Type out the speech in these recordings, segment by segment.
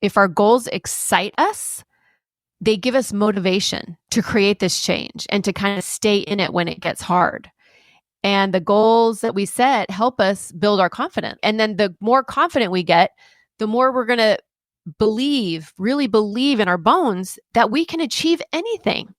if our goals excite us, they give us motivation to create this change and to kind of stay in it when it gets hard. And the goals that we set help us build our confidence. And then the more confident we get, the more we're going to really believe in our bones that we can achieve anything.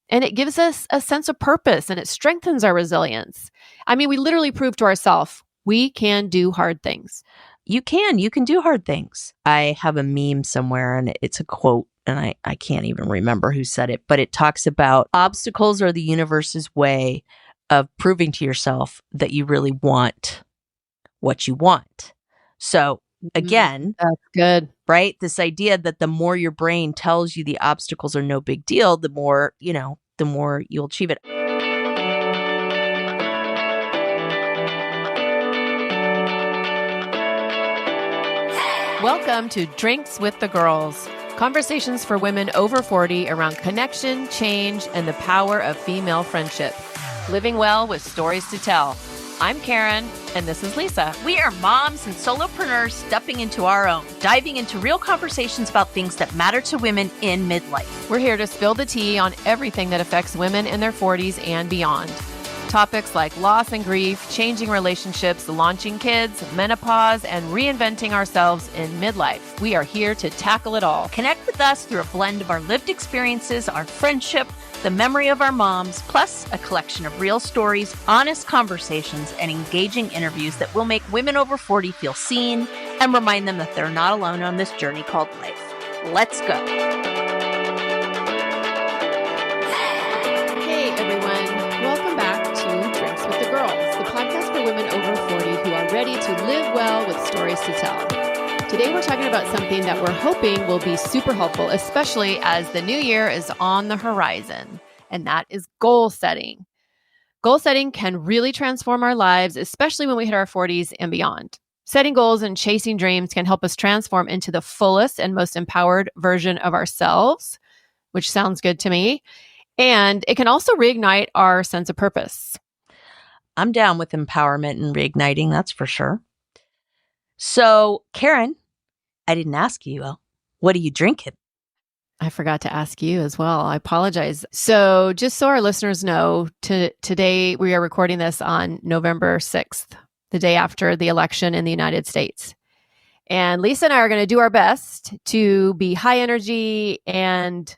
And it gives us a sense of purpose and it strengthens our resilience. I mean, we literally prove to ourselves we can do hard things. You can do hard things. I have a meme somewhere and it's a quote and I can't even remember who said it, but it talks about obstacles are the universe's way of proving to yourself that you really want what you want. So again, that's good, right? This idea that the more your brain tells you the obstacles are no big deal, the more you'll achieve it. Welcome to Drinks with the Girls. Conversations for women over 40 around connection, change, and the power of female friendship. Living well with stories to tell. I'm Karen, and this is Lisa. We are moms and solopreneurs stepping into our own, diving into real conversations about things that matter to women in midlife. We're here to spill the tea on everything that affects women in their 40s and beyond. Topics like loss and grief, changing relationships, launching kids, menopause, and reinventing ourselves in midlife. We are here to tackle it all. Connect with us through a blend of our lived experiences, our friendship, the memory of our moms, plus a collection of real stories, honest conversations, and engaging interviews that will make women over 40 feel seen and remind them that they're not alone on this journey called life. Let's go. Hey, everyone. Welcome back to Drinks with the Girls, the podcast for women over 40 who are ready to live well with stories to tell. Today, we're talking about something that we're hoping will be super helpful, especially as the new year is on the horizon, and that is goal setting. Goal setting can really transform our lives, especially when we hit our 40s and beyond. Setting goals and chasing dreams can help us transform into the fullest and most empowered version of ourselves, which sounds good to me. And it can also reignite our sense of purpose. I'm down with empowerment and reigniting, that's for sure. So, Karen, I didn't ask you, what are you drinking? I forgot to ask you as well. I apologize. So just so our listeners know, today we are recording this on November 6th, the day after the election in the United States. And Lisa and I are going to do our best to be high energy and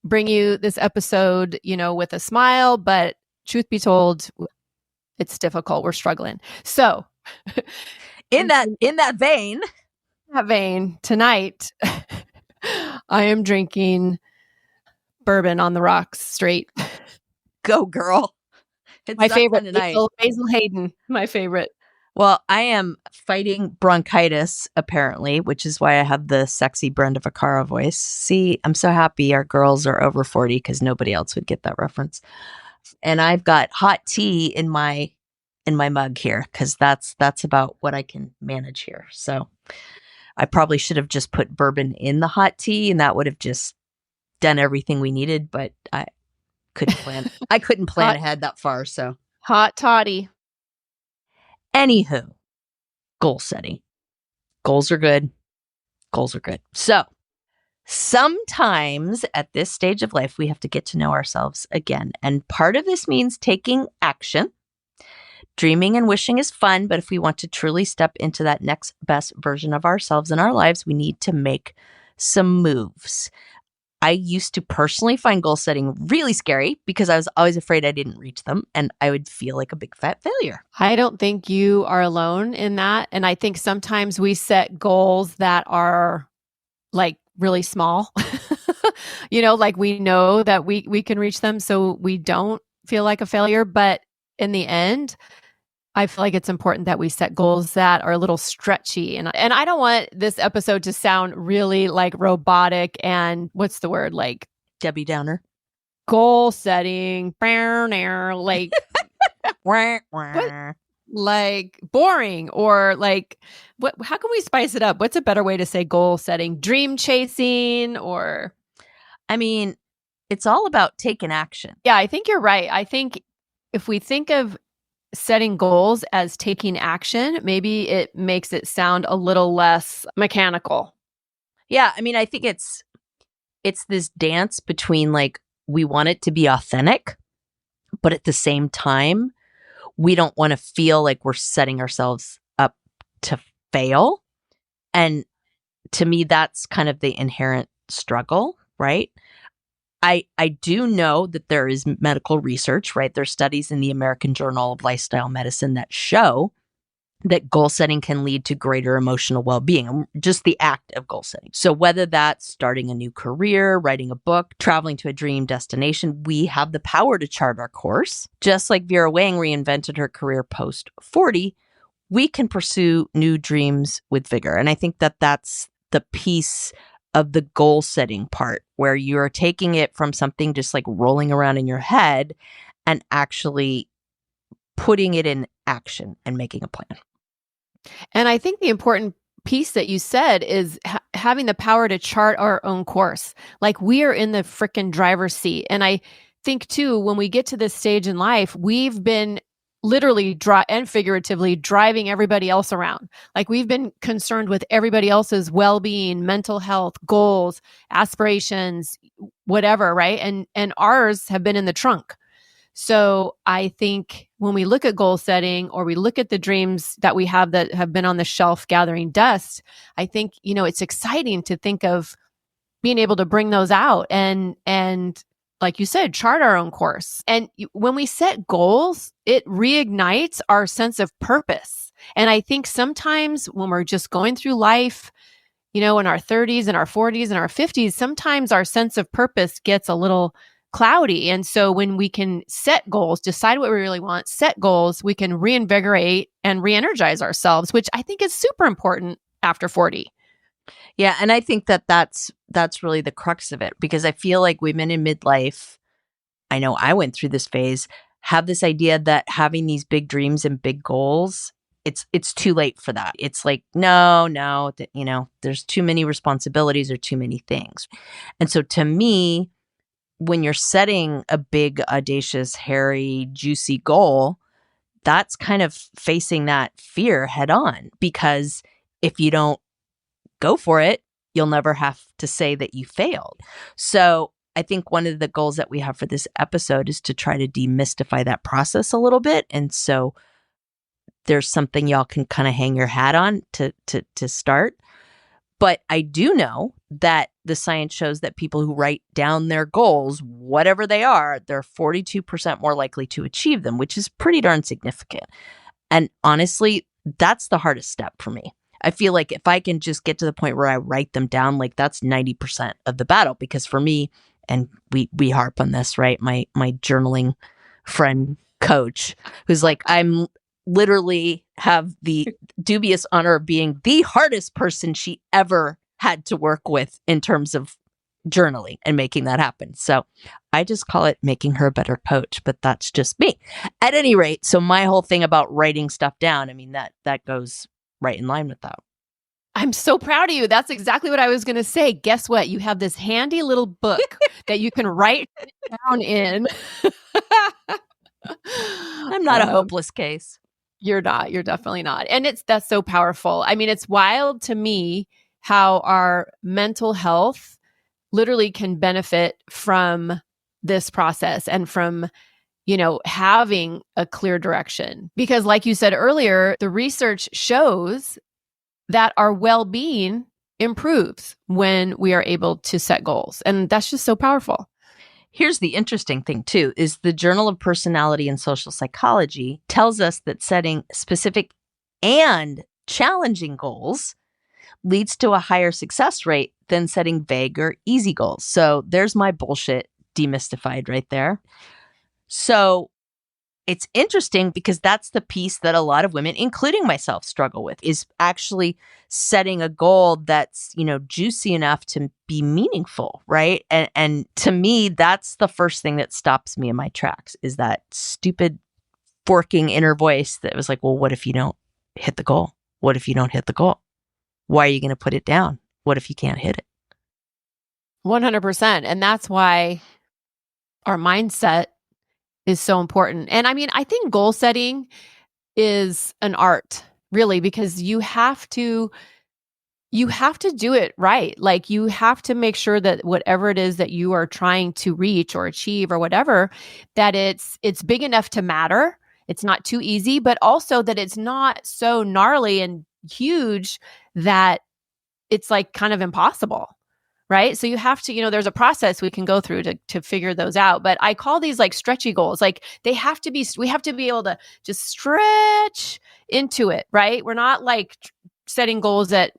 bring you this episode, with a smile. But truth be told, it's difficult. We're struggling. So in that vein, tonight, I am drinking bourbon on the rocks straight. Go, girl. It's my favorite tonight. Basil Hayden, my favorite. Well, I am fighting bronchitis, apparently, which is why I have the sexy Brenda Vaccaro voice. See, I'm so happy our girls are over 40 because nobody else would get that reference. And I've got hot tea in my mug here because that's about what I can manage here. So I probably should have just put bourbon in the hot tea and that would have just done everything we needed, but I couldn't plan. I couldn't plan ahead that far. So hot toddy. Anywho, goal setting. Goals are good. Goals are good. So sometimes at this stage of life, we have to get to know ourselves again. And part of this means taking action. Dreaming and wishing is fun, but if we want to truly step into that next best version of ourselves in our lives, we need to make some moves. I used to personally find goal setting really scary because I was always afraid I didn't reach them and I would feel like a big fat failure. I don't think you are alone in that. And I think sometimes we set goals that are like really small, like we know that we can reach them so we don't feel like a failure. But in the end, I feel like it's important that we set goals that are a little stretchy. And I don't want this episode to sound really like robotic and what's the word? Like Debbie Downer. Goal setting. Like, like boring or like, how can we spice it up? What's a better way to say goal setting? Dream chasing or? I mean, it's all about taking action. Yeah, I think you're right. I think if we think of setting goals as taking action, maybe it makes it sound a little less mechanical. Yeah, I mean, I think it's this dance between like we want it to be authentic, but at the same time, we don't want to feel like we're setting ourselves up to fail. And to me, that's kind of the inherent struggle, right? I do know that there is medical research, right? There's studies in the American Journal of Lifestyle Medicine that show that goal setting can lead to greater emotional well-being, just the act of goal setting. So whether that's starting a new career, writing a book, traveling to a dream destination, we have the power to chart our course. Just like Vera Wang reinvented her career post 40, we can pursue new dreams with vigor. And I think that that's the piece of the goal setting part where you're taking it from something just like rolling around in your head and actually putting it in action and making a plan. And I think the important piece that you said is having the power to chart our own course. Like we are in the freaking driver's seat. And I think too, when we get to this stage in life, we've been literally and figuratively driving everybody else around. Like we've been concerned with everybody else's well-being, mental health, goals, aspirations, whatever, right? And ours have been in the trunk. So I think when we look at goal setting or we look at the dreams that we have that have been on the shelf gathering dust, I think, it's exciting to think of being able to bring those out and like you said, chart our own course. And when we set goals, it reignites our sense of purpose. And I think sometimes when we're just going through life, in our 30s and our 40s and our 50s, sometimes our sense of purpose gets a little cloudy. And so when we can set goals, decide what we really want, set goals, we can reinvigorate and re-energize ourselves, which I think is super important after 40. Yeah, and I think that that's really the crux of it, because I feel like women in midlife, I know I went through this phase, have this idea that having these big dreams and big goals, it's too late for that. It's like, no, there's too many responsibilities or too many things. And so to me, when you're setting a big, audacious, hairy, juicy goal, that's kind of facing that fear head on, because if you don't go for it, you'll never have to say that you failed. So I think one of the goals that we have for this episode is to try to demystify that process a little bit. And so there's something y'all can kind of hang your hat on to start. But I do know that the science shows that people who write down their goals, whatever they are, they're 42% more likely to achieve them, which is pretty darn significant. And honestly, that's the hardest step for me. I feel like if I can just get to the point where I write them down, like that's 90% of the battle. Because for me, and we harp on this, right? My journaling friend coach, who's like, I'm literally have the dubious honor of being the hardest person she ever had to work with in terms of journaling and making that happen. So I just call it making her a better coach, but that's just me. At any rate, so my whole thing about writing stuff down, I mean, that goes right in line with that. I'm so proud of you. That's exactly what I was going to say. Guess what? You have this handy little book that you can write down in. I'm not a hopeless case. You're not. You're definitely not. And that's so powerful. I mean, it's wild to me how our mental health literally can benefit from this process and from, having a clear direction. Because like you said earlier, the research shows that our well-being improves when we are able to set goals. And that's just so powerful. Here's the interesting thing, too, is the Journal of Personality and Social Psychology tells us that setting specific and challenging goals leads to a higher success rate than setting vague or easy goals. So there's my bullshit demystified right there. So it's interesting because that's the piece that a lot of women, including myself, struggle with, is actually setting a goal that's, juicy enough to be meaningful, right? And to me, that's the first thing that stops me in my tracks, is that stupid forking inner voice that was like, well, what if you don't hit the goal? What if you don't hit the goal? Why are you going to put it down? What if you can't hit it? 100%. And that's why our mindset is so important. And I mean, I think goal setting is an art, really, because you have to you have to do it right. Like you have to make sure that whatever it is that you are trying to reach or achieve or whatever, that it's big enough to matter. It's not too easy, but also that it's not so gnarly and huge that it's like kind of impossible. Right. So you have to, there's a process we can go through to figure those out. But I call these like stretchy goals. Like we have to be able to just stretch into it. Right. We're not like setting goals that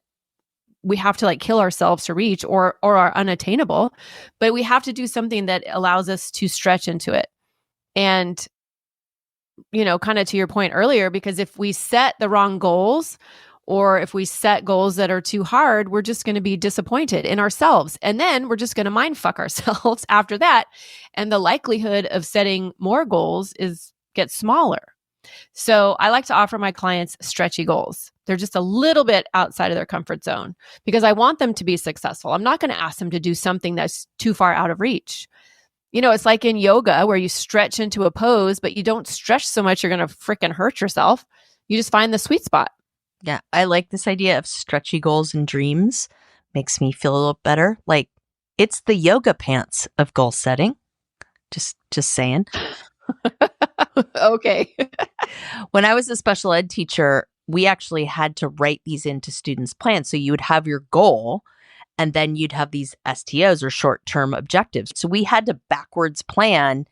we have to like kill ourselves to reach or are unattainable, but we have to do something that allows us to stretch into it. And, kind of to your point earlier, because if we set the wrong goals, or if we set goals that are too hard, we're just going to be disappointed in ourselves. And then we're just going to mind fuck ourselves after that. And the likelihood of setting more goals gets smaller. So I like to offer my clients stretchy goals. They're just a little bit outside of their comfort zone because I want them to be successful. I'm not going to ask them to do something that's too far out of reach. It's like in yoga where you stretch into a pose, but you don't stretch so much you're going to freaking hurt yourself. You just find the sweet spot. Yeah, I like this idea of stretchy goals and dreams. Makes me feel a little better. Like it's the yoga pants of goal setting. Just saying. Okay. When I was a special ed teacher, we actually had to write these into students' plans. So you would have your goal and then you'd have these STOs or short-term objectives. So we had to backwards plan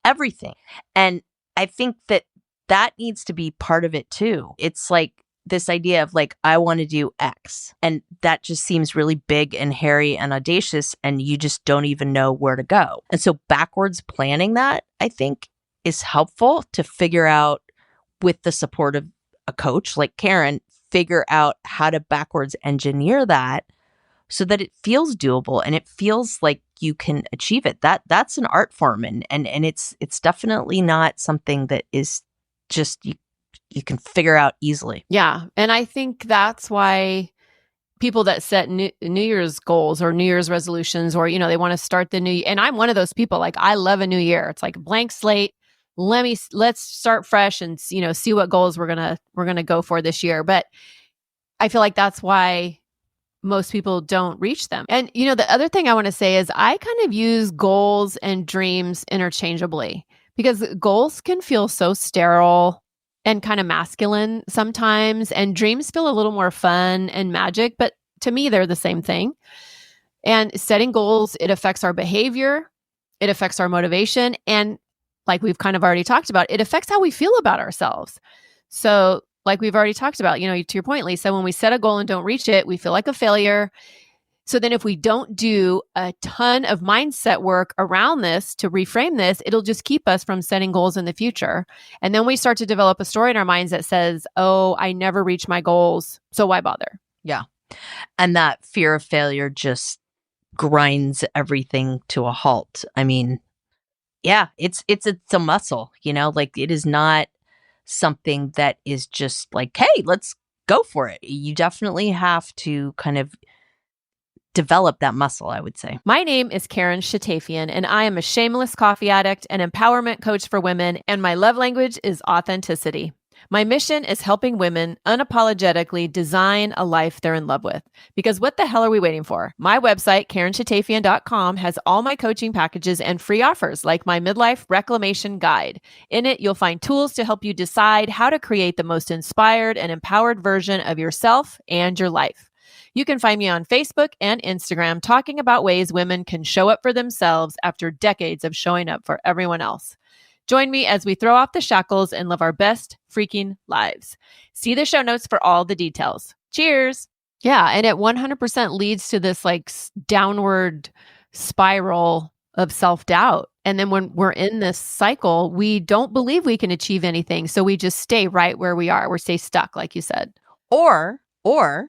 everything. And I think that needs to be part of it too. It's like this idea of like, I want to do X. And that just seems really big and hairy and audacious. And you just don't even know where to go. And so backwards planning that, I think, is helpful to figure out with the support of a coach like Karen, figure out how to backwards engineer that so that it feels doable and it feels like you can achieve it. That's an art form and it's definitely not something that is just you can figure out easily. Yeah. And I think that's why people that set New Year's goals or New Year's resolutions, or, they want to start the new year. And I'm one of those people, like I love a new year. It's like a blank slate. Let's start fresh and, see what goals we're going to go for this year. But I feel like that's why most people don't reach them. And, the other thing I want to say is I kind of use goals and dreams interchangeably because goals can feel so sterile and kind of masculine sometimes. And dreams feel a little more fun and magic, but to me, they're the same thing. And setting goals, it affects our behavior, it affects our motivation. And like we've kind of already talked about, it affects how we feel about ourselves. So like we've already talked about, to your point, Lisa, when we set a goal and don't reach it, we feel like a failure. So then if we don't do a ton of mindset work around this to reframe this, it'll just keep us from setting goals in the future. And then we start to develop a story in our minds that says, oh, I never reach my goals, so why bother? Yeah. And that fear of failure just grinds everything to a halt. I mean, yeah, it's a muscle, like it is not something that is just like, hey, let's go for it. You definitely have to kind of develop that muscle, I would say. My name is Karen Shatafian, and I am a shameless coffee addict and empowerment coach for women, and my love language is authenticity. My mission is helping women unapologetically design a life they're in love with. Because what the hell are we waiting for? My website, KarenShatafian.com, has all my coaching packages and free offers like my Midlife Reclamation Guide. In it, you'll find tools to help you decide how to create the most inspired and empowered version of yourself and your life. You can find me on Facebook and Instagram talking about ways women can show up for themselves after decades of showing up for everyone else. Join me as we throw off the shackles and live our best freaking lives. See the show notes for all the details. Cheers. Yeah. And it 100% leads to this like downward spiral of self-doubt. And then when we're in this cycle, we don't believe we can achieve anything. So we just stay right where we are. We stay stuck, like you said. Or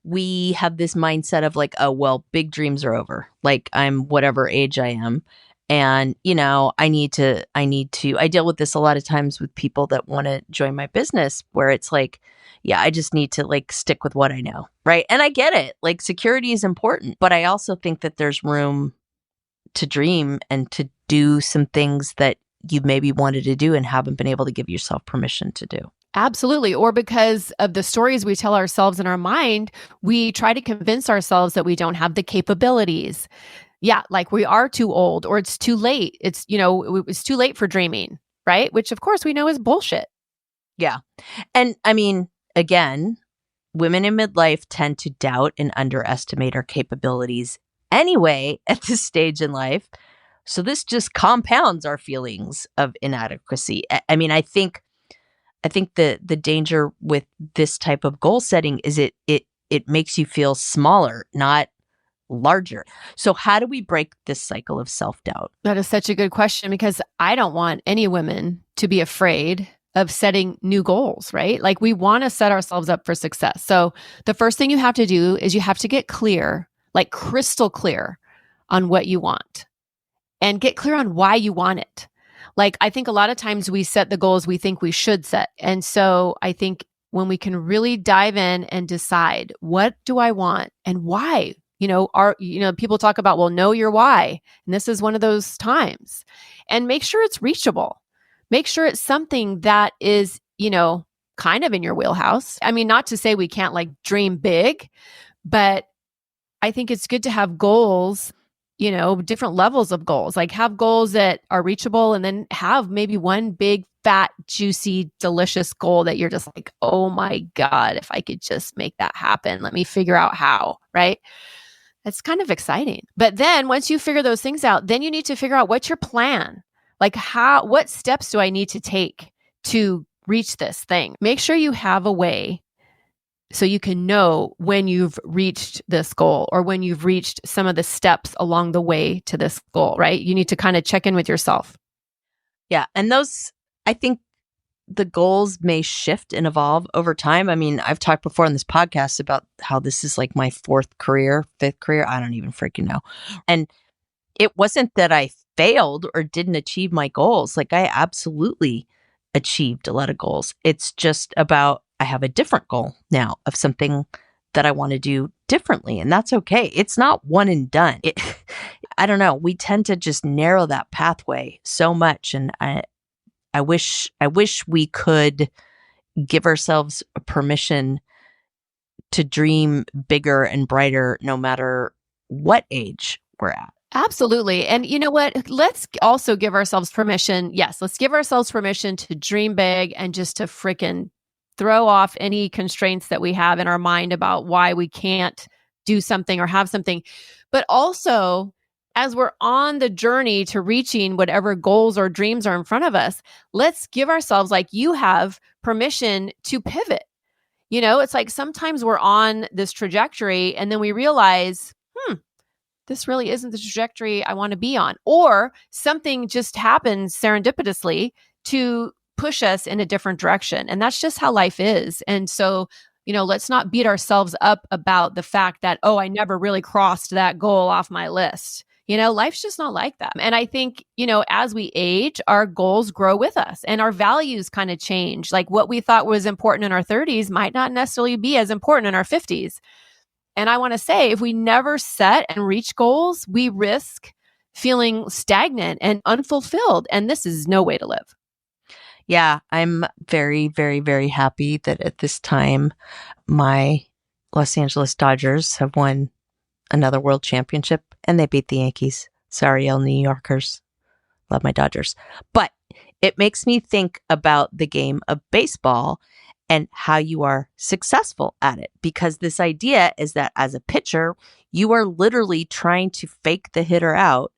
we have this mindset of like, oh, well, big dreams are over. Like I'm whatever age I am. And, I deal with this a lot of times with people that want to join my business where it's like, yeah, I just need to like stick with what I know. Right. And I get it. Like security is important, but I also think that there's room to dream and to do some things that you maybe wanted to do and haven't been able to give yourself permission to do. Absolutely. Or because of the stories we tell ourselves in our mind, we try to convince ourselves that we don't have the capabilities. Yeah, like we are too old or it's too late. It's too late for dreaming, right? Which of course we know is bullshit. Yeah. And I mean, again, women in midlife tend to doubt and underestimate our capabilities anyway at this stage in life. So this just compounds our feelings of inadequacy. I mean, I think the danger with this type of goal setting is it makes you feel smaller, not larger. So how do we break this cycle of self-doubt? That is such a good question because I don't want any women to be afraid of setting new goals, right? Like we want to set ourselves up for success. So the first thing you have to do is you have to get clear, like crystal clear on what you want and get clear on why you want it. Like I think a lot of times we set the goals we think we should set. And so I think when we can really dive in and decide, what do I want and why? People talk about, well, know your why. And this is one of those times. And make sure it's reachable. Make sure it's something that is, kind of in your wheelhouse. I mean, not to say we can't like dream big, but I think it's good to have goals, different levels of goals, like have goals that are reachable and then have maybe one big, fat, juicy, delicious goal that you're just like, oh my God, if I could just make that happen, let me figure out how, right? That's kind of exciting. But then once you figure those things out, then you need to figure out what's your plan? Like what steps do I need to take to reach this thing? Make sure you have a way so you can know when you've reached this goal or when you've reached some of the steps along the way to this goal, right? You need to kind of check in with yourself. Yeah. And I think the goals may shift and evolve over time. I mean, I've talked before on this podcast about how this is like my fifth career. I don't even freaking know. And it wasn't that I failed or didn't achieve my goals. Like I absolutely achieved a lot of goals. It's just about, I have a different goal now of something that I want to do differently. And that's okay. It's not one and done. I don't know. We tend to just narrow that pathway so much. And I wish we could give ourselves permission to dream bigger and brighter no matter what age we're at. Absolutely. And you know what? Let's also give ourselves permission. Yes, let's give ourselves permission to dream big and just to freaking throw off any constraints that we have in our mind about why we can't do something or have something. But also, as we're on the journey to reaching whatever goals or dreams are in front of us, let's give ourselves, like you have, permission to pivot. It's like sometimes we're on this trajectory and then we realize, this really isn't the trajectory I want to be on. Or something just happens serendipitously to push us in a different direction. And that's just how life is. And so, let's not beat ourselves up about the fact that, oh, I never really crossed that goal off my list. Life's just not like that. And I think, as we age, our goals grow with us and our values kind of change. Like what we thought was important in our 30s might not necessarily be as important in our 50s. And I want to say, if we never set and reach goals, we risk feeling stagnant and unfulfilled. And this is no way to live. Yeah, I'm very, very, very happy that at this time, my Los Angeles Dodgers have won another world championship and they beat the Yankees. Sorry, all New Yorkers. Love my Dodgers. But it makes me think about the game of baseball and how you are successful at it. Because this idea is that as a pitcher, you are literally trying to fake the hitter out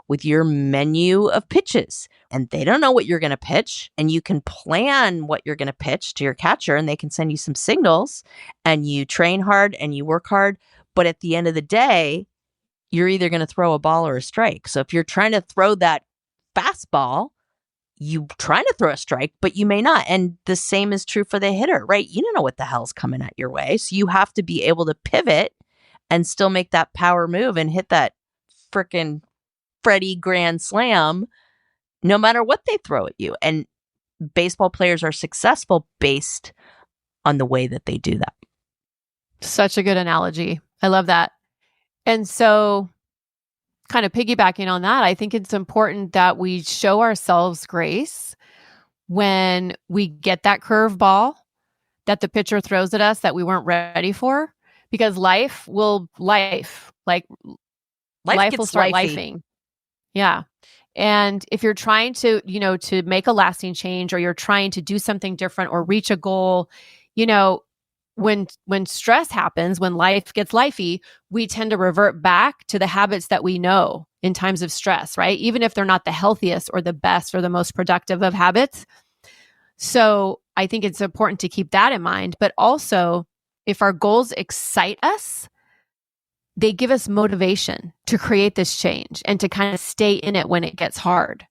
with your menu of pitches. And they don't know what you're going to pitch. And you can plan what you're going to pitch to your catcher and they can send you some signals and you train hard and you work hard. But at the end of the day, you're either going to throw a ball or a strike. So if you're trying to throw that fastball, you trying to throw a strike, but you may not. And the same is true for the hitter, right? You don't know what the hell's coming at your way. So you have to be able to pivot and still make that power move and hit that frickin' Freddie grand slam, no matter what they throw at you. And baseball players are successful based on the way that they do that. Such a good analogy. I love that. And so kind of piggybacking on that, I think it's important that we show ourselves grace when we get that curveball that the pitcher throws at us that we weren't ready for, because life will like life will gets start lifey. lifing. Yeah. And if you're trying to, to make a lasting change, or you're trying to do something different or reach a goal, when stress happens, when life gets lifey, we tend to revert back to the habits that we know in times of stress, right? Even if they're not the healthiest or the best or the most productive of habits. So I think it's important to keep that in mind. But also, if our goals excite us, they give us motivation to create this change and to kind of stay in it when it gets hard.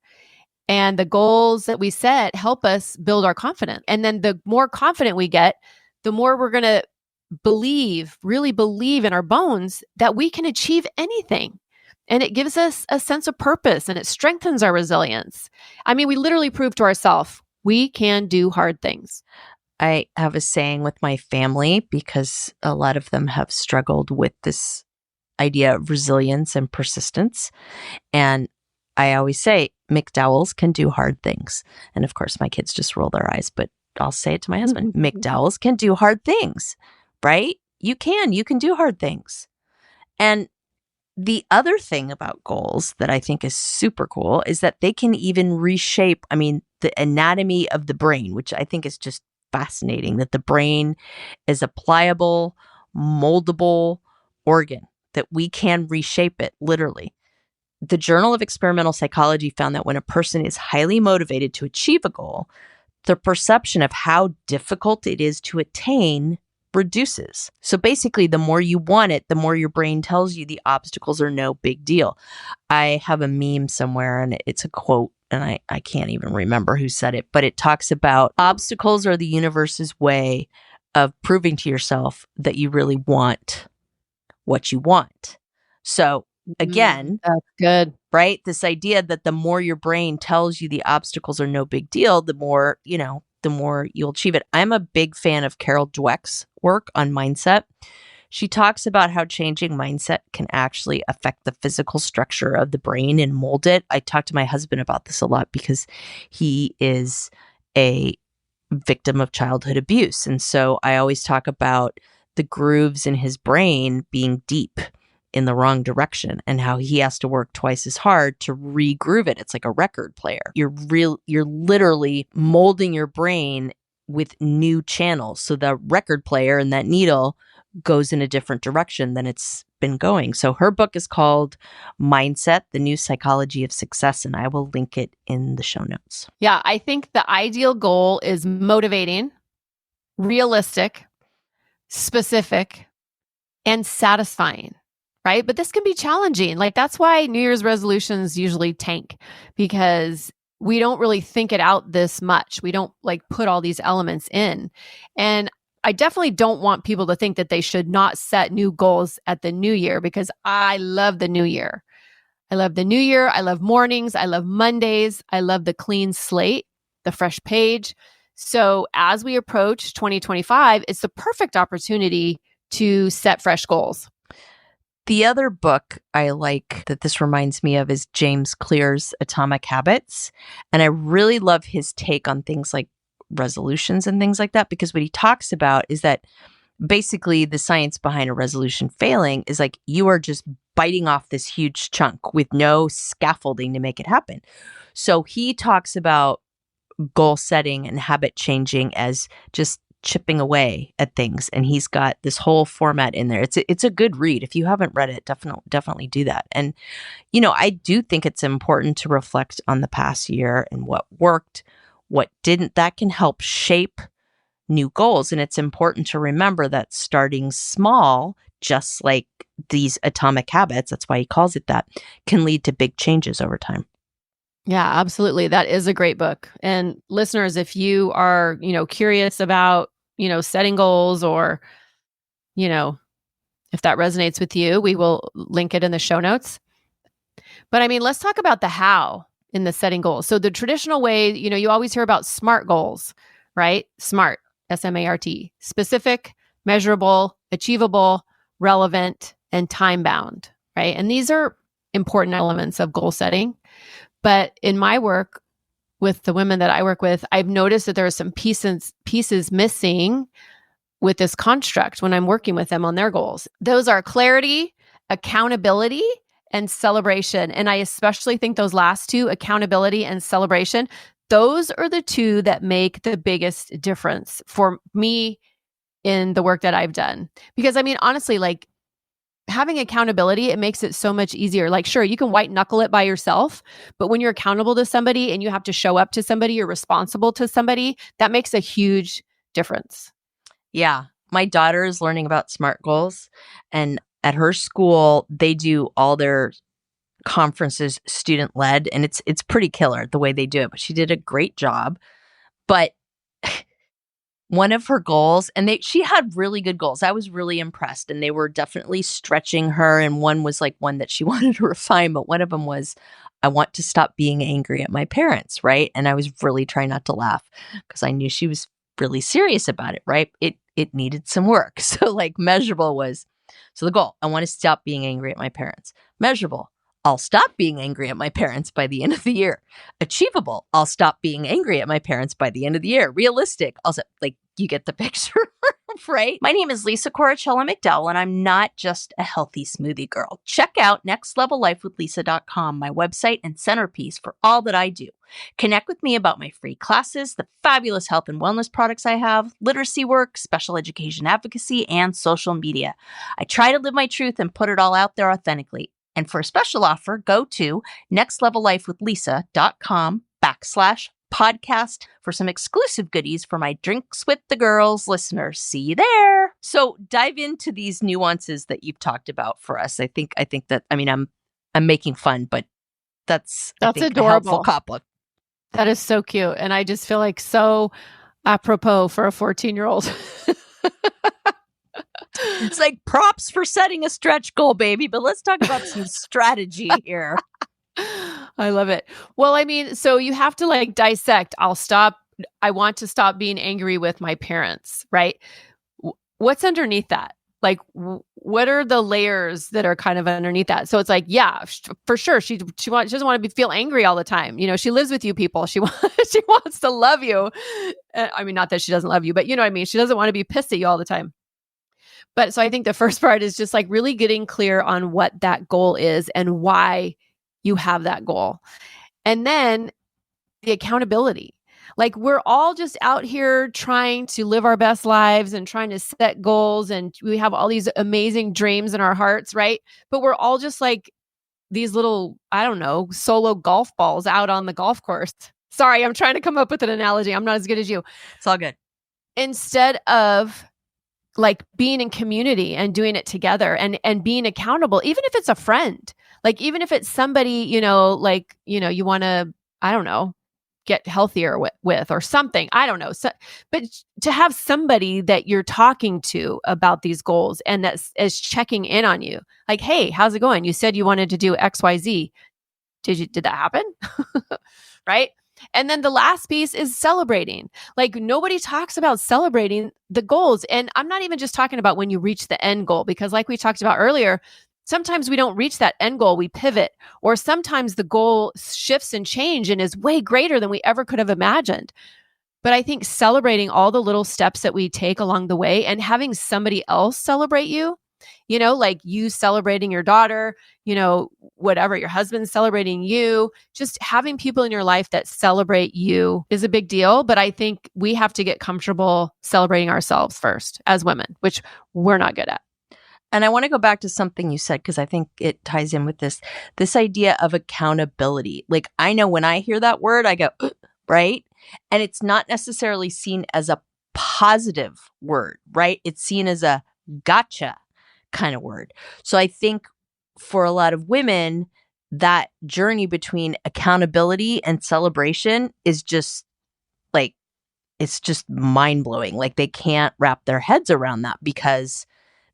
And the goals that we set help us build our confidence. And then the more confident we get, the more we're going to really believe in our bones that we can achieve anything. And it gives us a sense of purpose, and it strengthens our resilience. I mean, we literally prove to ourselves we can do hard things. I have a saying with my family, because a lot of them have struggled with this idea of resilience and persistence. And I always say, McDowells can do hard things. And of course, my kids just roll their eyes, but I'll say it to my husband, McDowells can do hard things, right? You can do hard things. And the other thing about goals that I think is super cool is that they can even reshape, the anatomy of the brain, which I think is just fascinating, that the brain is a pliable, moldable organ, that we can reshape it literally. The Journal of Experimental Psychology found that when a person is highly motivated to achieve a goal, the perception of how difficult it is to attain reduces. So basically, the more you want it, the more your brain tells you the obstacles are no big deal. I have a meme somewhere, and it's a quote, and I can't even remember who said it, but it talks about obstacles are the universe's way of proving to yourself that you really want what you want. So again, that's good, right? This idea that the more your brain tells you the obstacles are no big deal, the more you'll achieve it. I'm a big fan of Carol Dweck's work on mindset. She talks about how changing mindset can actually affect the physical structure of the brain and mold it. I talk to my husband about this a lot because he is a victim of childhood abuse. And so I always talk about the grooves in his brain being deep in the wrong direction, and how he has to work twice as hard to re-groove it. It's like a record player. You're literally molding your brain with new channels. So the record player and that needle goes in a different direction than it's been going. So her book is called Mindset, The New Psychology of Success, and I will link it in the show notes. Yeah, I think the ideal goal is motivating, realistic, specific, and satisfying, right? But this can be challenging. Like, that's why New Year's resolutions usually tank, because we don't really think it out this much. We don't put all these elements in. And I definitely don't want people to think that they should not set new goals at the new year, because I love the new year. I love the new year. I love mornings. I love Mondays. I love the clean slate, the fresh page. So as we approach 2025, it's the perfect opportunity to set fresh goals. The other book I like that this reminds me of is James Clear's Atomic Habits. And I really love his take on things like resolutions and things like that, because what he talks about is that basically the science behind a resolution failing is like you are just biting off this huge chunk with no scaffolding to make it happen. So he talks about goal setting and habit changing as just chipping away at things, and he's got this whole format in there. It's a good read. If you haven't read it, definitely do that. And I do think it's important to reflect on the past year and what worked, what didn't. That can help shape new goals. And it's important to remember that starting small, just like these atomic habits, that's why he calls it that, can lead to big changes over time. Yeah, absolutely. That is a great book. And listeners, if you are, curious about, setting goals, or, if that resonates with you, we will link it in the show notes. But let's talk about the how in the setting goals. So the traditional way, you always hear about SMART goals, right? SMART, SMART, specific, measurable, achievable, relevant, and time bound, right? And these are important elements of goal setting. But in my work with the women that I work with, I've noticed that there are some pieces missing with this construct when I'm working with them on their goals. Those are clarity, accountability, and celebration. And I especially think those last two, accountability and celebration, those are the two that make the biggest difference for me in the work that I've done. Because I mean, honestly, like having accountability, it makes it so much easier. Like, sure, you can white knuckle it by yourself, but when you're accountable to somebody and you have to show up to somebody, you're responsible to somebody, that makes a huge difference. Yeah. My daughter is learning about SMART goals, and at her school, they do all their conferences student led, and it's pretty killer the way they do it, but she did a great job. But one of her goals, and she had really good goals. I was really impressed, and they were definitely stretching her. And one was like one that she wanted to refine, but one of them was, I want to stop being angry at my parents, right? And I was really trying not to laugh because I knew she was really serious about it, right? It needed some work. So like measurable was, so the goal, I want to stop being angry at my parents. Measurable, I'll stop being angry at my parents by the end of the year. Achievable, I'll stop being angry at my parents by the end of the year. Realistic, also, like, you get the picture, right? My name is Lisa Corachella McDowell, and I'm not just a healthy smoothie girl. Check out nextlevellifewithlisa.com, my website and centerpiece for all that I do. Connect with me about my free classes, the fabulous health and wellness products I have, literacy work, special education advocacy, and social media. I try to live my truth and put it all out there authentically. And for a special offer, go to nextlevellifewithlisa.com/podcast for some exclusive goodies for my Drinks with the Girls listeners. See you there. So dive into these nuances that you've talked about for us. I think that, I mean, I'm making fun, but that's I think, adorable. a helpful couple. That is so cute. And I just feel like so apropos for a 14-year-old. It's like props for setting a stretch goal, baby. But let's talk about some strategy here. I love it. Well, I mean, so you have to like dissect. I want to stop being angry with my parents, right? What's underneath that? Like, what are the layers that are kind of underneath that? So it's like, yeah, for sure. She doesn't want to feel angry all the time. You know, she lives with you people. She wants to love you. I mean, not that she doesn't love you, but you know what I mean? She doesn't want to be pissed at you all the time. But so I think the first part is just like really getting clear on what that goal is and why you have that goal. And then the accountability. Like we're all just out here trying to live our best lives and trying to set goals. And we have all these amazing dreams in our hearts, right? But we're all just like these little, I don't know, solo golf balls out on the golf course. Sorry, I'm trying to come up with an analogy. I'm not as good as you. It's all good. Instead of like being in community and doing it together and being accountable, even if it's a friend, like even if it's somebody, you know, like, you know, you want to, I don't know, get healthier with or something. I don't know. So, but to have somebody that you're talking to about these goals and that is checking in on you, like, hey, how's it going? You said you wanted to do XYZ. Did that happen? Right? And then the last piece is celebrating. Like nobody talks about celebrating the goals. And I'm not even just talking about when you reach the end goal, because like we talked about earlier, sometimes we don't reach that end goal, we pivot, or sometimes the goal shifts and change and is way greater than we ever could have imagined. But I think celebrating all the little steps that we take along the way and having somebody else celebrate you, you know, like you celebrating your daughter, you know, whatever, your husband celebrating you, just having people in your life that celebrate you is a big deal. But I think we have to get comfortable celebrating ourselves first as women, which we're not good at. And I want to go back to something you said, because I think it ties in with this idea of accountability. Like I know when I hear that word, I go, right? And it's not necessarily seen as a positive word, right? It's seen as a gotcha kind of word. So I think for a lot of women, that journey between accountability and celebration is just like, it's just mind blowing. Like they can't wrap their heads around that because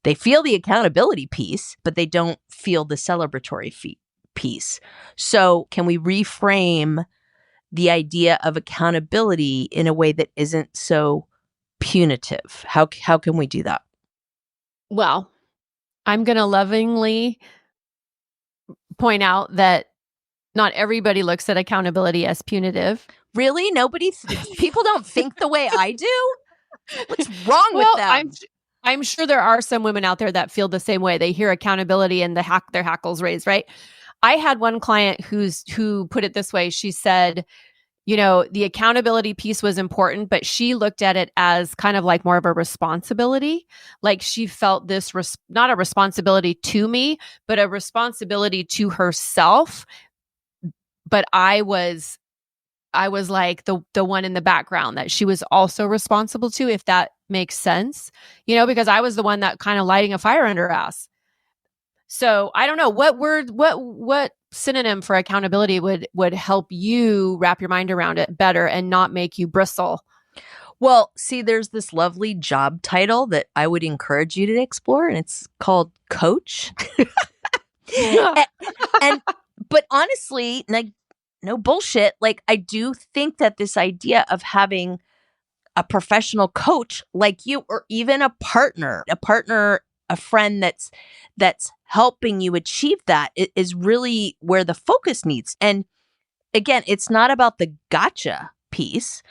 they feel the accountability piece, but they don't feel the celebratory piece. So can we reframe the idea of accountability in a way that isn't so punitive? How can we do that? Well, I'm going to lovingly point out that Not everybody looks at accountability as punitive. Really? People don't think the way I do? What's wrong with them? I'm sure there are some women out there that feel the same way. They hear accountability and their hackles raised, right? I had one client who put it this way. She said, the accountability piece was important, but she looked at it as kind of like more of a responsibility. Like she felt this, not a responsibility to me, but a responsibility to herself. But I was like the one in the background that she was also responsible to, if that makes sense, because I was the one that kind of lighting a fire under her ass. So I don't know what synonym for accountability would help you wrap your mind around it better and not make you bristle. Well, see, there's this lovely job title that I would encourage you to explore, and it's called coach. But honestly, like, no bullshit. Like, I do think that this idea of having a professional coach like you, or even a partner, a friend that's helping you achieve that is really where the focus needs. And again, it's not about the gotcha piece,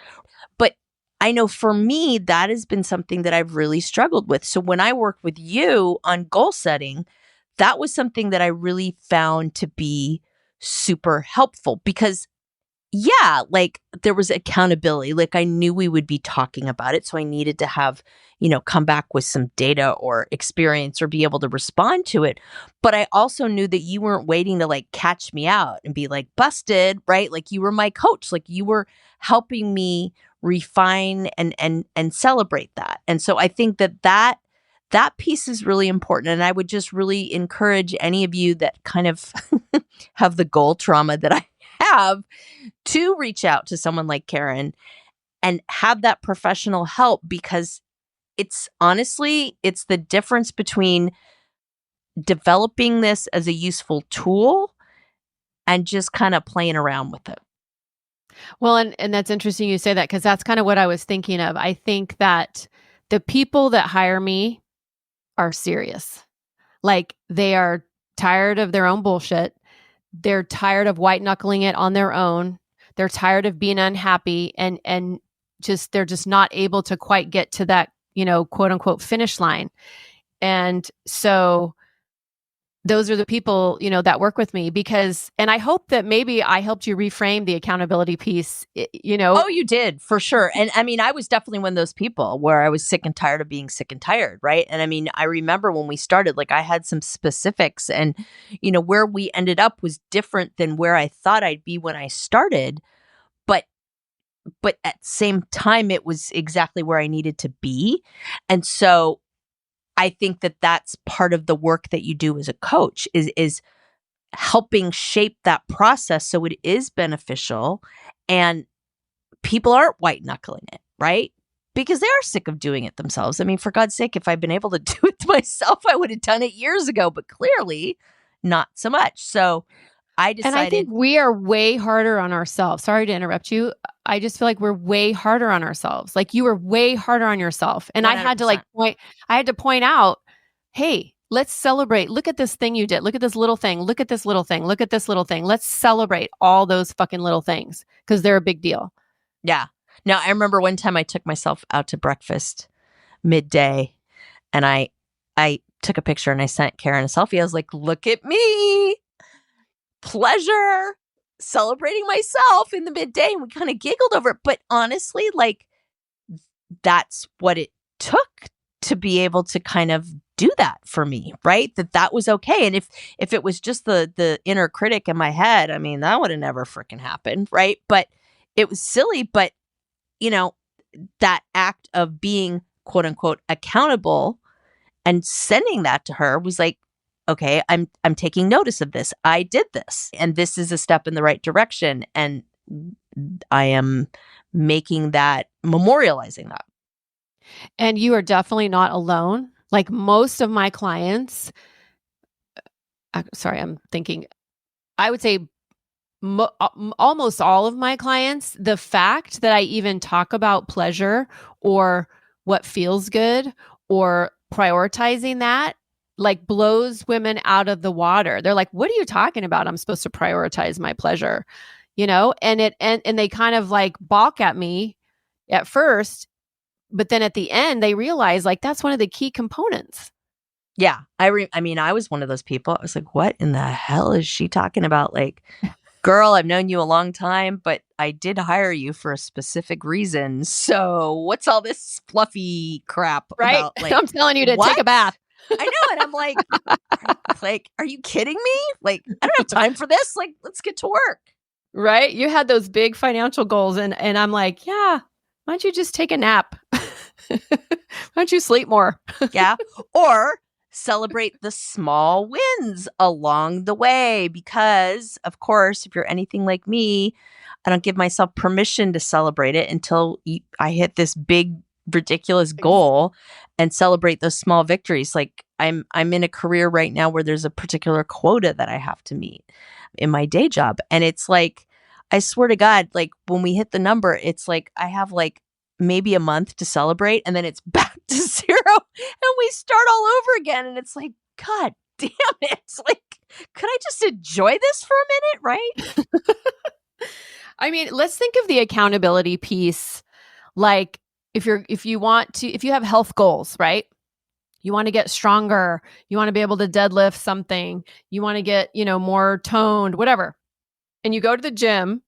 but I know for me, that has been something that I've really struggled with. So when I worked with you on goal setting, that was something that I really found to be super helpful because like there was accountability. Like I knew we would be talking about it. So I needed to have, come back with some data or experience or be able to respond to it. But I also knew that you weren't waiting to like catch me out and be like busted, right? Like you were my coach. Like you were helping me refine and celebrate that. And so I think that piece is really important. And I would just really encourage any of you that kind of have the goal trauma that I have to reach out to someone like Karen and have that professional help, because it's the difference between developing this as a useful tool and just kind of playing around with it. Well, and that's interesting you say that, because that's kind of what I was thinking of. I think that the people that hire me are serious. Like they are tired of their own bullshit. They're tired of white knuckling it on their own. They're tired of being unhappy and they're just not able to quite get to that, quote unquote finish line. And so those are the people, that work with me and I hope that maybe I helped you reframe the accountability piece, Oh, you did, for sure. And I mean, I was definitely one of those people where I was sick and tired of being sick and tired, right? And I mean, I remember when we started, like I had some specifics and, where we ended up was different than where I thought I'd be when I started. But at the same time, it was exactly where I needed to be. And so I think that that's part of the work that you do as a coach is helping shape that process so it is beneficial and people aren't white knuckling it, right? Because they are sick of doing it themselves. I mean, for God's sake, if I'd been able to do it myself, I would have done it years ago, but clearly not so much. So I decided. And I think we are way harder on ourselves. Sorry to interrupt you. I just feel like we're way harder on ourselves. Like you were way harder on yourself. And 100%. I had to point out, hey, let's celebrate. Look at this thing you did. Look at this little thing. Look at this little thing. Look at this little thing. Let's celebrate all those fucking little things because they're a big deal. Yeah. Now, I remember one time I took myself out to breakfast midday and I took a picture and I sent Karen a selfie. I was like, look at me. Pleasure. Celebrating myself in the midday. And we kind of giggled over it. But honestly, like that's what it took to be able to kind of do that for me, right? That was okay. And if it was just the inner critic in my head, I mean, that would have never freaking happened, right? But it was silly. But, that act of being quote unquote accountable and sending that to her was like, okay, I'm taking notice of this. I did this and this is a step in the right direction. And I am making that, memorializing that. And you are definitely not alone. Like most of my clients, I'm thinking, I would say almost all of my clients, the fact that I even talk about pleasure or what feels good or prioritizing that like blows women out of the water. They're like, what are you talking about? I'm supposed to prioritize my pleasure, and they kind of like balk at me at first, but then at the end they realize like that's one of the key components. Yeah. I mean, I was one of those people. I was like, what in the hell is she talking about? Like, girl, I've known you a long time, but I did hire you for a specific reason. So what's all this fluffy crap Right? about? Like, I'm telling you to what? take a bath. I know. And I'm like, are you kidding me? Like, I don't have time for this. Like, let's get to work. Right? You had those big financial goals and I'm like, yeah, why don't you just take a nap? Why don't you sleep more? Yeah. Or celebrate the small wins along the way. Because, of course, if you're anything like me, I don't give myself permission to celebrate it until I hit this big, ridiculous goal and celebrate those small victories. Like I'm in a career right now where there's a particular quota that I have to meet in my day job. And it's like, I swear to God, like when we hit the number, it's like I have like maybe a month to celebrate and then it's back to zero and we start all over again. And it's like, God damn it. It's like, could I just enjoy this for a minute? Right. I mean, let's think of the accountability piece. Like if you have health goals, right? You want to get stronger. You want to be able to deadlift something. You want to get, more toned, whatever. And you go to the gym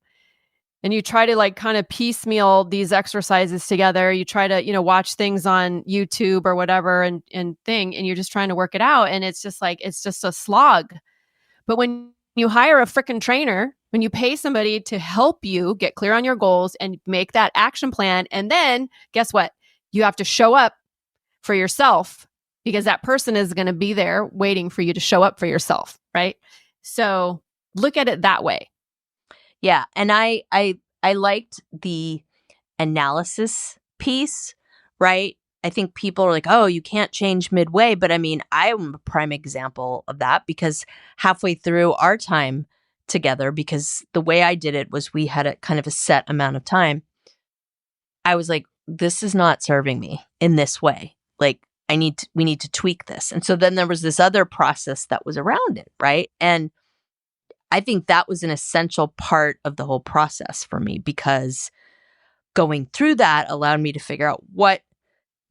and you try to like kind of piecemeal these exercises together. You try to, watch things on YouTube or whatever and you're just trying to work it out. And it's just a slog. But when you hire a freaking trainer, when you pay somebody to help you get clear on your goals and make that action plan, and then guess what? You have to show up for yourself because that person is going to be there waiting for you to show up for yourself, right? So look at it that way. Yeah. And I liked the analysis piece, right? I think people are like, oh, you can't change midway. But I mean, I'm a prime example of that because halfway through our time together, because the way I did it was we had a kind of a set amount of time. I was like, this is not serving me in this way. Like we need to tweak this. And so then there was this other process that was around it, right? And I think that was an essential part of the whole process for me because going through that allowed me to figure out what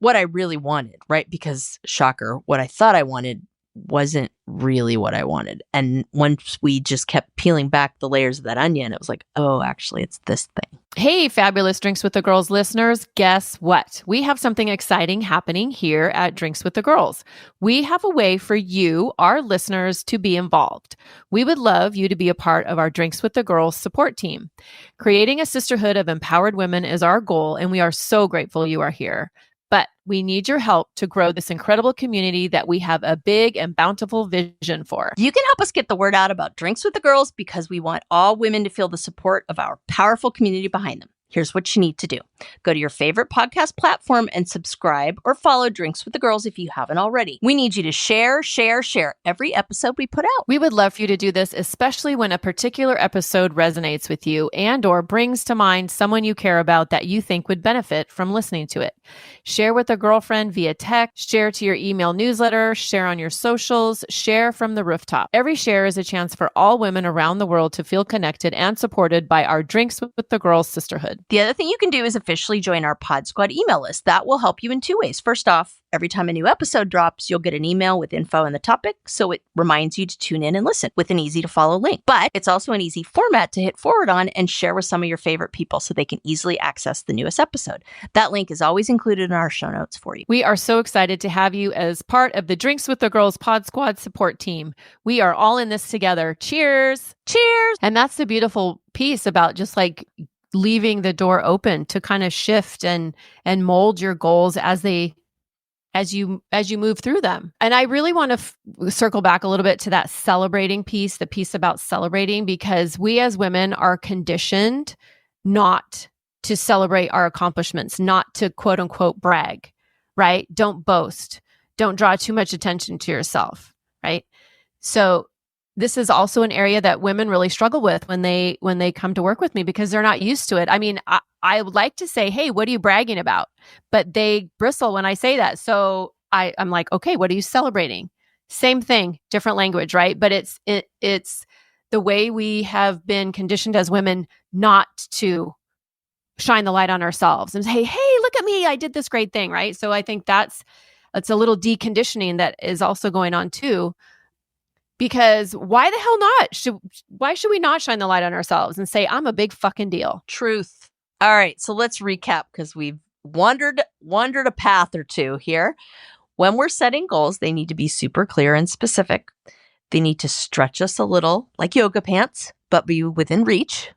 I really wanted, right? Because shocker, what I thought I wanted wasn't really what I wanted. And once we just kept peeling back the layers of that onion, it was like, oh, actually, it's this thing. Hey, Fabulous Drinks with the Girls listeners, guess what? We have something exciting happening here at Drinks with the Girls. We have a way for you, our listeners, to be involved. We would love you to be a part of our Drinks with the Girls support team. Creating a sisterhood of empowered women is our goal, and we are so grateful you are here. But we need your help to grow this incredible community that we have a big and bountiful vision for. You can help us get the word out about Drinks with the Girls because we want all women to feel the support of our powerful community behind them. Here's what you need to do. Go to your favorite podcast platform and subscribe or follow Drinks with the Girls if you haven't already. We need you to share every episode we put out. We would love for you to do this, especially when a particular episode resonates with you and or brings to mind someone you care about that you think would benefit from listening to it. Share with a girlfriend via text, share to your email newsletter, share on your socials, share from the rooftop. Every share is a chance for all women around the world to feel connected and supported by our Drinks with the Girls sisterhood. The other thing you can do is officially join our Pod Squad email list. That will help you in two ways. First off, every time a new episode drops, you'll get an email with info on the topic, so it reminds you to tune in and listen with an easy-to-follow link. But it's also an easy format to hit forward on and share with some of your favorite people so they can easily access the newest episode. That link is always included in our show notes for you. We are so excited to have you as part of the Drinks with the Girls Pod Squad support team. We are all in this together. Cheers! Cheers! And that's the beautiful piece about just like leaving the door open to kind of shift and mold your goals as you move through them. And I really want to circle back a little bit to that celebrating piece, the piece about celebrating, because we as women are conditioned not to celebrate our accomplishments, not to quote unquote brag, right? Don't boast. Don't draw too much attention to yourself, right? So this is also an area that women really struggle with when they come to work with me because they're not used to it. I mean, I would like to say, hey, what are you bragging about? But they bristle when I say that. So I'm like, okay, what are you celebrating? Same thing, different language, right? But it's the way we have been conditioned as women not to shine the light on ourselves and say, hey, look at me, I did this great thing, right? So I think it's a little deconditioning that is also going on too. Because why the hell not? Why should we not shine the light on ourselves and say, I'm a big fucking deal? Truth. All right, so let's recap because we've wandered a path or two here. When we're setting goals, they need to be super clear and specific. They need to stretch us a little, like yoga pants, but be within reach.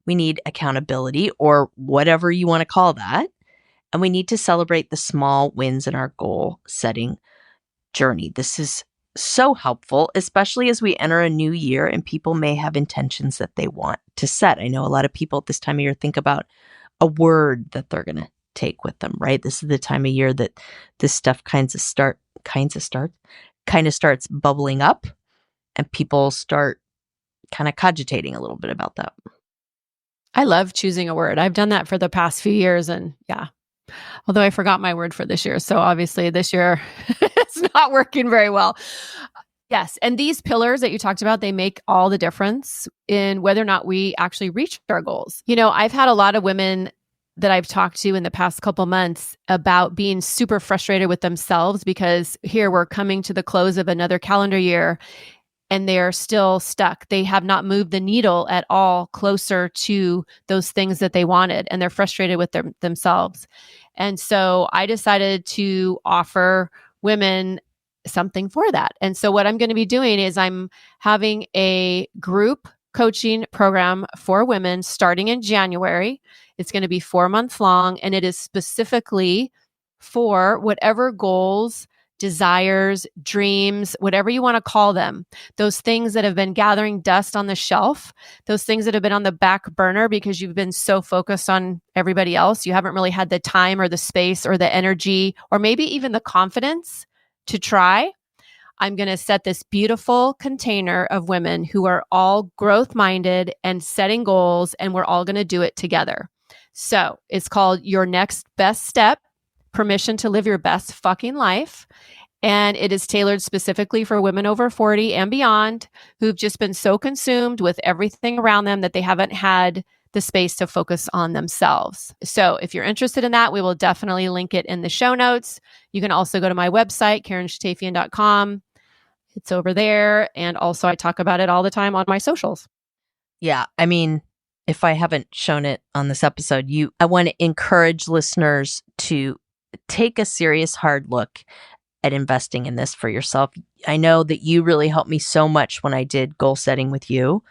We need accountability, or whatever you want to call that. And we need to celebrate the small wins in our goal setting journey. This is so helpful, especially as we enter a new year and people may have intentions that they want to set. I know a lot of people at this time of year think about a word that they're going to take with them, right? This is the time of year that this stuff kind of starts bubbling up and people start kind of cogitating a little bit about that. I love choosing a word. I've done that for the past few years, and yeah. Although I forgot my word for this year. So obviously this year it's not working very well. Yes. And these pillars that you talked about, they make all the difference in whether or not we actually reach our goals. You know, I've had a lot of women that I've talked to in the past couple months about being super frustrated with themselves because here we're coming to the close of another calendar year and they're still stuck. They have not moved the needle at all closer to those things that they wanted, and they're frustrated with themselves. And so I decided to offer women something for that. And so what I'm going to be doing is I'm having a group coaching program for women starting in January. It's going to be 4 months long, and it is specifically for whatever goals, desires, dreams, whatever you want to call them, those things that have been gathering dust on the shelf, those things that have been on the back burner because you've been so focused on everybody else. You haven't really had the time or the space or the energy or maybe even the confidence to try. I'm going to set this beautiful container of women who are all growth minded and setting goals, and we're all going to do it together. So it's called Your Next Best Step, Permission to Live Your Best Fucking Life. And it is tailored specifically for women over 40 and beyond who've just been so consumed with everything around them that they haven't had the space to focus on themselves. So if you're interested in that, we will definitely link it in the show notes. You can also go to my website, KarenShatafian.com. It's over there. And also I talk about it all the time on my socials. Yeah. I mean, if I haven't shown it on this episode, I want to encourage listeners to take a serious hard look at investing in this for yourself. I know that you really helped me so much when I did goal setting with you.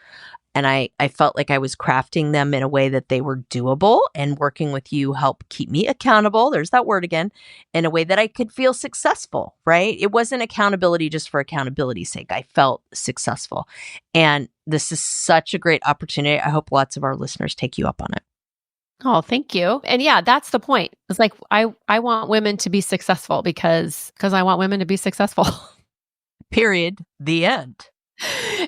And I felt like I was crafting them in a way that they were doable, and working with you helped keep me accountable. There's that word again, in a way that I could feel successful, right? It wasn't accountability just for accountability's sake. I felt successful. And this is such a great opportunity. I hope lots of our listeners take you up on it. Oh, thank you. And yeah, that's the point. It's like, I want women to be successful because I want women to be successful. Period. The end.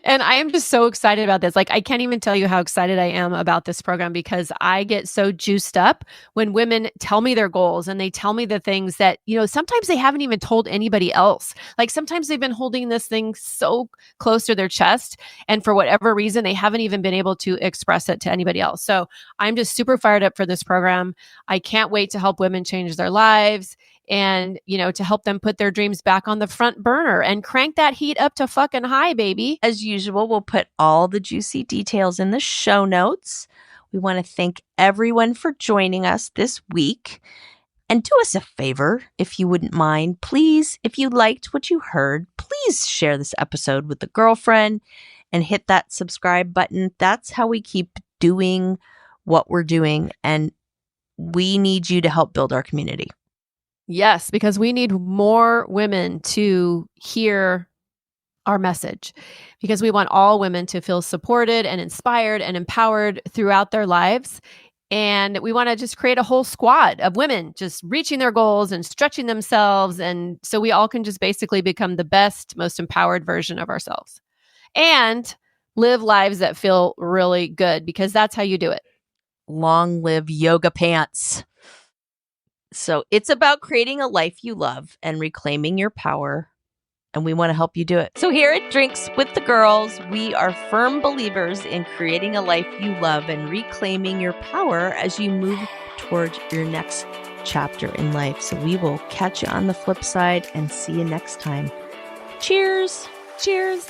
And I am just so excited about this. Like, I can't even tell you how excited I am about this program because I get so juiced up when women tell me their goals and they tell me the things that, you know, sometimes they haven't even told anybody else. Like sometimes they've been holding this thing so close to their chest, and for whatever reason, they haven't even been able to express it to anybody else. So I'm just super fired up for this program. I can't wait to help women change their lives. And, you know, to help them put their dreams back on the front burner and crank that heat up to fucking high, baby. As usual, we'll put all the juicy details in the show notes. We want to thank everyone for joining us this week. And do us a favor, if you wouldn't mind. Please, if you liked what you heard, please share this episode with a girlfriend and hit that subscribe button. That's how we keep doing what we're doing. And we need you to help build our community. Yes, because we need more women to hear our message, because we want all women to feel supported and inspired and empowered throughout their lives. And we want to just create a whole squad of women just reaching their goals and stretching themselves. And so we all can just basically become the best, most empowered version of ourselves and live lives that feel really good, because that's how you do it. Long live yoga pants. So it's about creating a life you love and reclaiming your power and we want to help you do it. So here at Drinks with the Girls, we are firm believers in creating a life you love and reclaiming your power as you move towards your next chapter in life. So we will catch you on the flip side and see you next time. Cheers. Cheers.